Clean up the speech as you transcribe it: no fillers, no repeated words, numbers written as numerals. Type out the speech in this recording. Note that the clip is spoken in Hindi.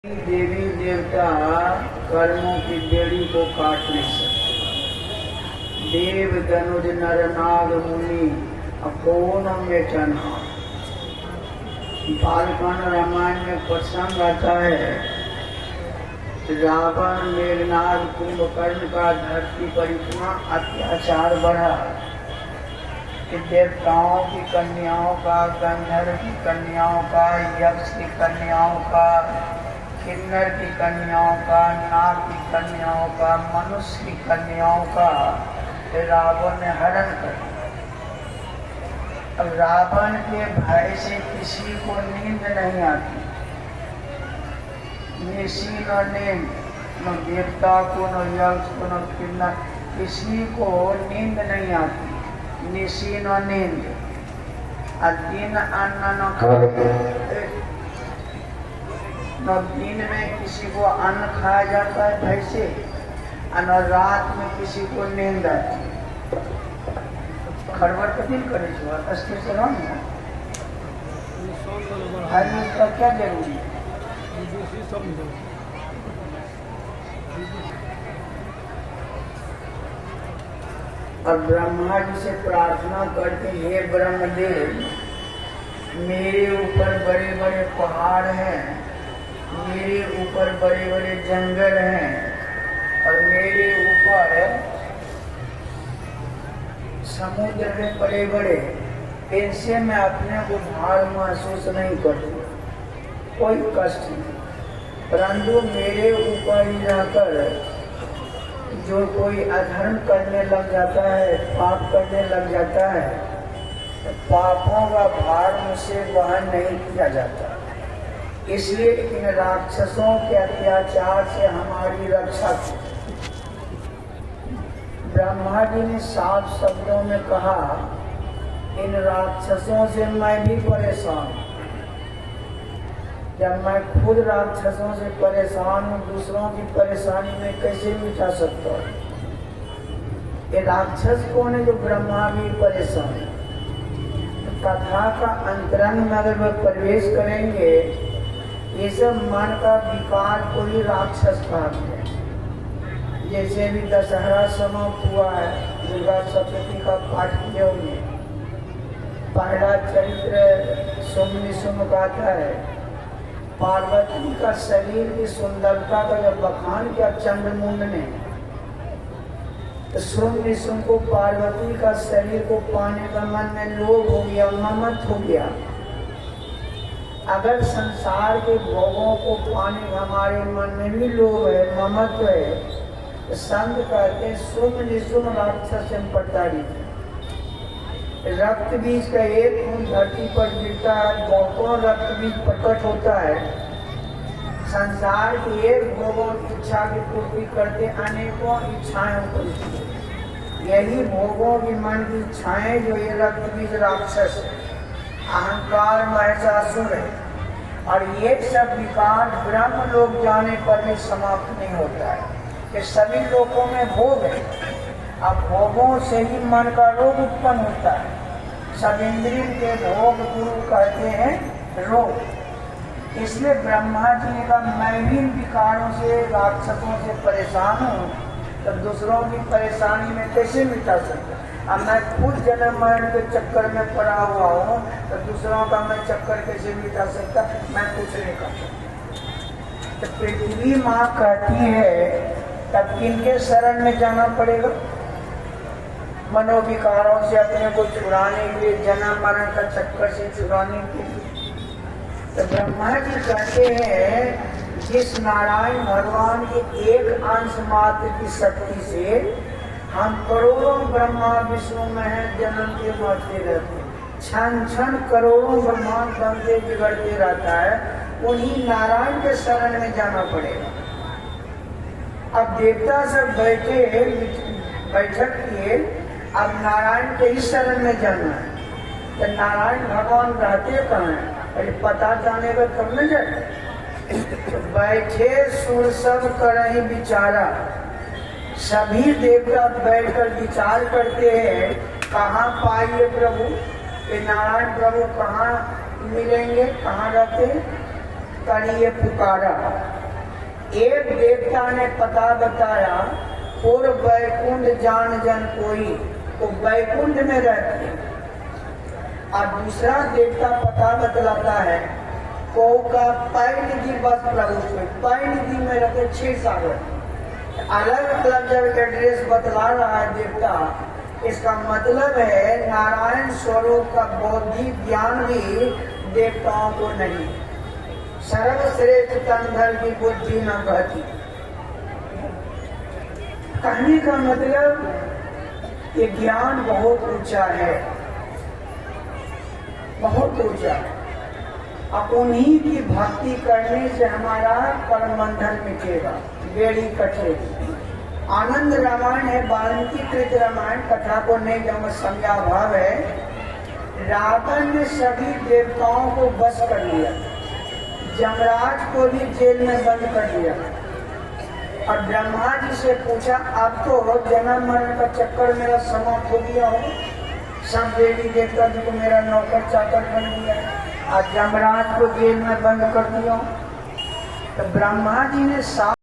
देवी देवता कर्मों की बेड़ी को काट नहीं सकते। देव धनुज नर नाग मुनि अकोन मेटना। बालकांड रामायण में प्रसंग आता है, रावण मेघनाद कुंभकर्ण का धरती पर इतना अत्याचार बढ़ा कि देवताओं की कन्याओं का, गंधर्व की कन्याओं का, यक्ष की कन्याओं का, किन्नर की कन्याओं का, नाग की कन्याओं का, मनुष्य की कन्याओं का रावण ने हरण कर दिया। अब रावण के भय से किसी को नींद नहीं आती, निशी न नींद, न देवता को, न यक्ष को, न किन्नर, किसी को नींद नहीं आती, निशी न नींद। दिन अन्न न खाते, न दिन में किसी को अन्न खाया जाता है भय से, और रात में किसी को नींद आती है। खड़बड़ कठिन करे से का क्या जरूरी है? और ब्रह्मा जी से प्रार्थना करते, हे ब्रह्मदेव, मेरे ऊपर बड़े बड़े पहाड़ हैं, मेरे ऊपर बड़े बड़े जंगल हैं, और मेरे ऊपर समुद्र में बड़े बड़े, इनसे मैं अपने को भार महसूस नहीं करती, कोई कष्ट नहीं। परंतु मेरे ऊपर ही रहकर जो कोई अधर्म करने लग जाता है, पाप करने लग जाता है, तो पापों का भार मुझसे वहन नहीं किया जाता। इसलिए इन राक्षसों के अत्याचार से हमारी रक्षा की। ब्रह्मा जी ने साफ शब्दों में कहा, इन राक्षसों से मैं भी परेशान हूं। जब मैं खुद राक्षसों से परेशान हूँ, दूसरों की परेशानी में कैसे मिटा सकता हूँ? ये राक्षस कौन है जो ब्रह्मा भी परेशान है? कथा का अंतरंग में अगर वह प्रवेश करेंगे, ये सब मन का विकार को ही राक्षस कहते हैं। जैसे भी दशहरा समाप्त हुआ है, दुर्गा सप्तमी का पाठ किया होंगे, पहला चरित्र शुंभ निशुंभ का आता है। पार्वती का शरीर की सुंदरता का जब बखान किया चंद्रमुंड ने, तो शुंभ निशुंभ को पार्वती का शरीर को पाने का मन में लोभ हो गया, ममत हो गया। अगर संसार के भोगों को पाने का हमारे मन में भी लोभ है, ममत्व है, तो संत कहते हैं शुंभ निशुंभ राक्षस से प्रताड़ित है। रक्त बीज का एक खून धरती पर गिरता है, बहुतों रक्त बीज प्रकट होता है। संसार की एक भोगों की इच्छा की पूर्ति करते अनेकों इच्छाएं होती। यही भोगों की मन की इच्छाएं जो ये रक्त बीज राक्षस है, अहंकार महिषासुर है, और ये सब विकार ब्रह्म लोक जाने पर भी समाप्त नहीं होता है कि सभी लोगों में भोग है। अब भोगों से ही मन का रोग उत्पन्न होता है। सब इंद्रिय के भोग गुरु कहते हैं रोग। इसलिए ब्रह्मा जी ने कहा, मैं भी इन विकारों से, राक्षसों से परेशान हूँ, तो दूसरों की परेशानी में कैसे मिटा सकता? अब मैं खुद जन्म मरण के चक्कर में पड़ा हुआ हूँ, तो दूसरों का मैं चक्कर कैसे मिटा सकता? मैं कुछ नहीं कर सकता। तो पृथ्वी माँ कहती है, तब किनके शरण में जाना पड़ेगा? मनोविकारों से अपने को छुड़ाने के लिए, जन्म मरण का चक्कर से छुड़ाने के लिए। तो ब्रह्मा जी कहते हैं, जिस नारायण भगवान के एक अंश मात्र की शक्ति से हम करोड़ों ब्रह्मा विष्णु में हैं, जन्म के मरते रहते, क्षण क्षण करोड़ों ब्रह्मांड बनते बिगड़ते रहता है, उन्हीं नारायण के शरण में जाना पड़ेगा। अब देवता सब बैठक किए, अब नारायण के ही शरण में जाना है। तो नारायण भगवान रहते कहाँ हैं? अरे पता जाने का तब न जाए। तो बैठे सुर सब करहि विचारा, सभी देवता बैठकर विचार करते हैं, कहाँ पाइए प्रभु? ये नारायण प्रभु कहाँ मिलेंगे, कहाँ रहते हैं? करिए पुकारा। एक देवता ने पता बताया, पूर्व वैकुंठ जान जन कोई, वो वैकुंठ में रहते हैं। और दूसरा देवता पता बतलाता है, को का पैनिधि बस प्रभु, पैनिधि में रहते क्षीर सागर। अलग अलग जब एड्रेस बतला रहा है देवता, इसका मतलब है नारायण स्वरूप का बौद्धिक ज्ञान भी देवताओं को नहीं। सर्वश्रेष्ठ तंधर की बुद्धि न बहती। कहने का मतलब ये ज्ञान बहुत ऊंचा है, बहुत ऊंचा। अब उन्हीं की भक्ति करने से हमारा परम बंधन मिटेगा, बेड़ी कटेगी। आनंद रामायण है, वाल्मीकि कृत रामायण, कथा को नहीं जाऊंगा, समझा भाव है। रावण ने सभी देवताओं को बस कर लिया, यमराज को भी जेल में बंद कर दिया। और ब्रह्मा जी से पूछा, अब तो जन्म मरण का चक्कर मेरा समाप्त हो गया हो, सब देवी देवता जी को मेरा नौकर चाकर बन गया, और यमराज को जेल में बंद कर दिया। तो ब्रह्मा जी ने